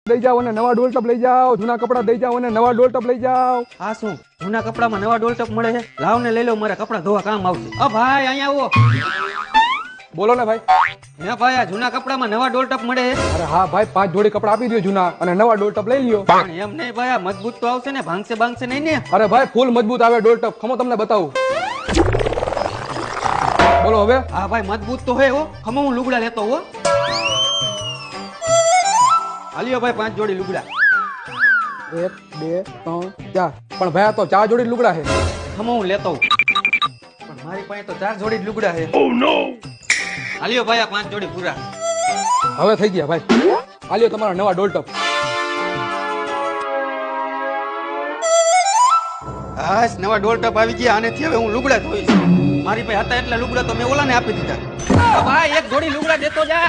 લઈ જાઓ અને નવા ડોલ ટપ લઈ જાઓ, જૂના કપડા દઈ જાઓ અને નવા ડોલ ટપ લઈ જાઓ. આ શું જૂના કપડામાં નવા ડોલટપ મળે છે? લાવ ને લઈ લો, મારા કપડા ધોવા કામ આવશે. ભાઈ અહીંયા આવો. બોલો ને ભાઈ. હે ભાઈ, આ જૂના કપડામાં નવા ડોલટપ મળે છે? અરે હા ભાઈ, 5 જોડી કપડા આપી દો જૂના અને નવા ડોલ ટપ લઈ લ્યો. પણ એમ નહીં ભાઈ, આ મજબૂત તો આવશે ને, ભાંગશે બાંગશે નહીં ને? અરે ભાઈ ફૂલ મજબૂત આવે ડોલ ટપ, ખમો તમને બતાવું. બોલો હવે. હા ભાઈ મજબૂત તો હે હો, ખમો હું લુગડા લેતો હો. હાલ્યો ભાઈ 5 જોડી લુગડા. 1 2 3 4. પણ ભાઈ આ તો 4 જોડી લુગડા છે. ખમો હું લેતો હું. પણ મારી પાસે તો 4 જોડી જ લુગડા છે. ઓ નો. હાલ્યો ભાઈ આ 5 જોડી પૂરા. હવે થઈ ગયા ભાઈ. હાલ્યો તમારા નવા ડોલ ટપ. હાશ, નવા ડોલટપ આવી ગયા. આનેથી હવે હું લુગડા ધોઈશ. મારી પાસે હતા એટલા લુગડા તો મેં ઓલાને આપી દીધા. ભાઈ એક જોડી લુગડા દેતો જા.